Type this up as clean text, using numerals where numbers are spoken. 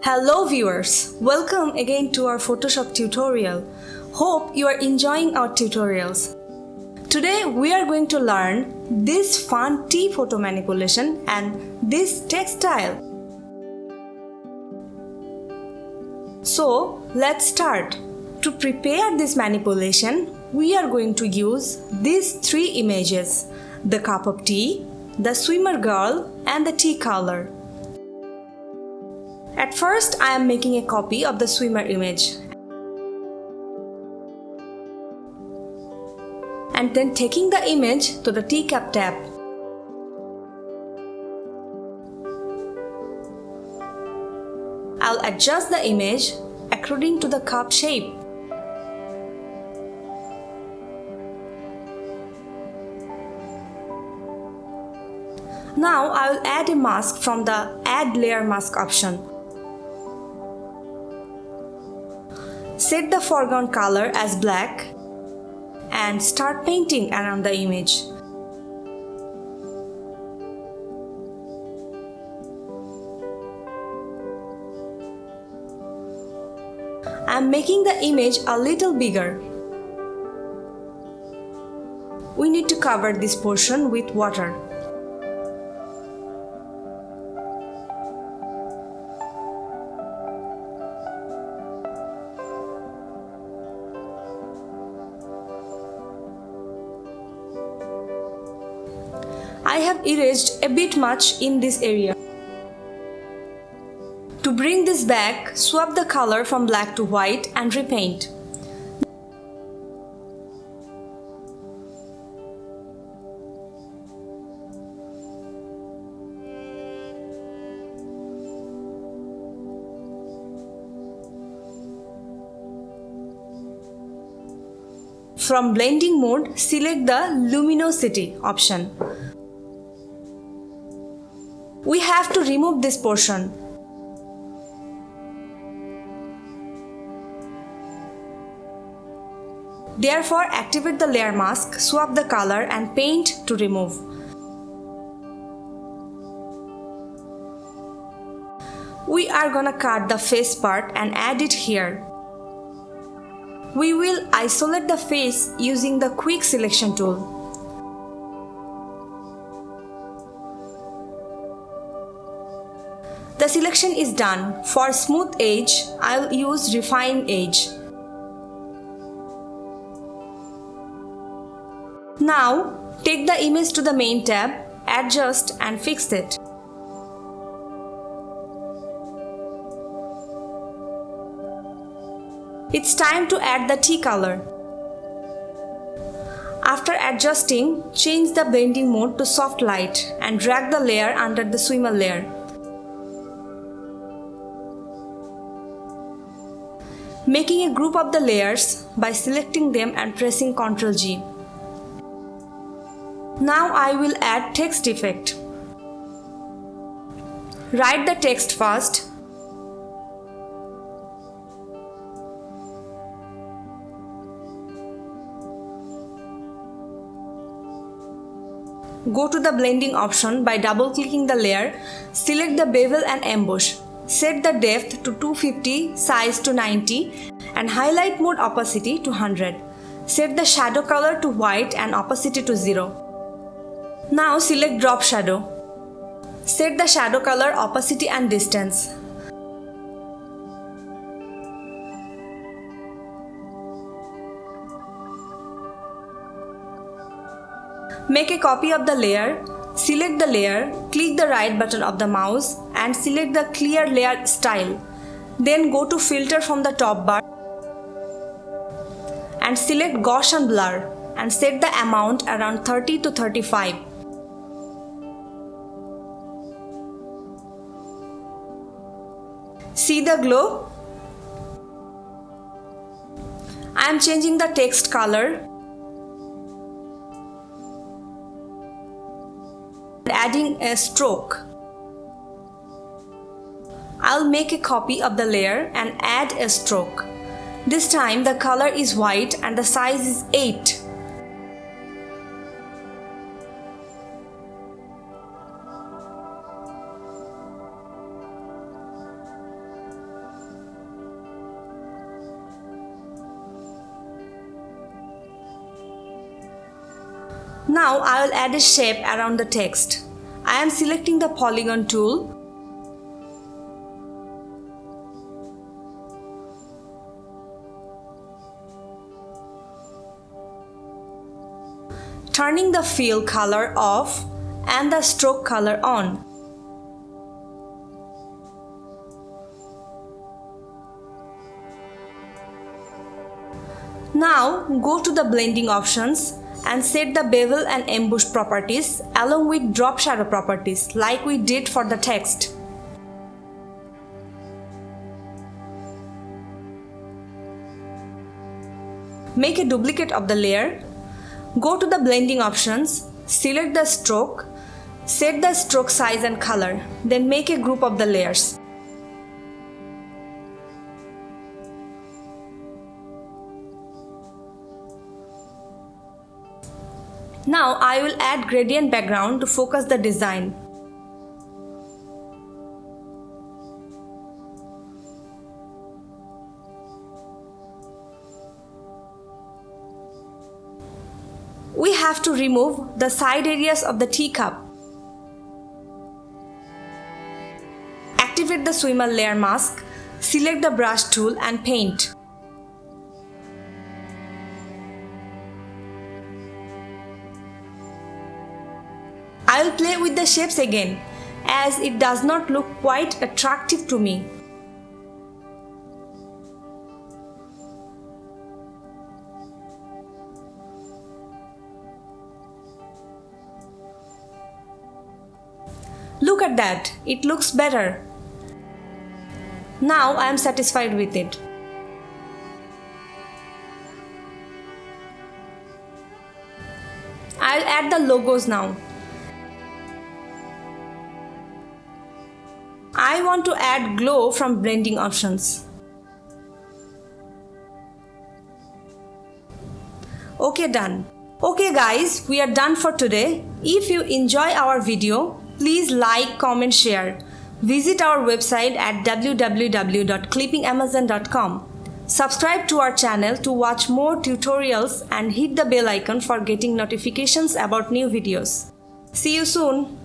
Hello viewers, welcome again to our Photoshop tutorial. Hope you are enjoying our tutorials. Today we are going to learn this fun tea photo manipulation and this textile. So let's start. To prepare this manipulation, we are going to use these three images: the cup of tea, the swimmer girl and the tea color. At first, I am making a copy of the swimmer image and then taking the image to the teacup tab. I'll adjust the image according to the cup shape. Now I will add a mask from the Add Layer Mask option. Set the foreground color as black and start painting around the image. I am making the image a little bigger. We need to cover this portion with water. I have erased a bit much in this area. To bring this back, swap the color from black to white and repaint. From blending mode, select the luminosity option. We have to remove this portion. Therefore, activate the layer mask, swap the color and paint to remove. We are gonna cut the face part and add it here. We will isolate the face using the quick selection tool. The selection is done. For smooth edge, I'll use refine edge. Now, take the image to the main tab, adjust and fix it. It's time to add the tea color. After adjusting, change the blending mode to soft light and drag the layer under the swimmer layer. Making a group of the layers by selecting them and pressing Ctrl G. Now I will add text effect. Write the text first. Go to the blending option by double-clicking the layer, select the bevel and emboss. Set the depth to 250, size to 90 and highlight mode opacity to 100. Set the shadow color to white and opacity to 0. Now select drop shadow. Set the shadow color, opacity and distance. Make a copy of the layer. Select the layer, click the right button of the mouse and select the clear layer style. Then go to filter from the top bar and select Gaussian blur and set the amount around 30 to 35. See the glow? I am changing the text color, adding a stroke. I'll make a copy of the layer and add a stroke. This time the color is white and the size is 8. Now I will add a shape around the text. I am selecting the polygon tool. Turning the fill color off and the stroke color on. Now go to the blending options and set the bevel and emboss properties along with drop shadow properties like we did for the text. Make a duplicate of the layer. Go to the blending options, select the stroke, set the stroke size and color, then make a group of the layers. Now I will add gradient background to focus the design. We have to remove the side areas of the teacup. Activate the swimmer layer mask, select the brush tool and paint. I will play with the shapes again as it does not look quite attractive to me. Look at that, it looks better. Now I am satisfied with it. I'll add the logos now. I want to add glow from blending options. Okay, done. Okay guys, we are done for today. If you enjoy our video, please like, comment, share. Visit our website at www.clippingamazon.com. Subscribe to our channel to watch more tutorials and hit the bell icon for getting notifications about new videos. See you soon.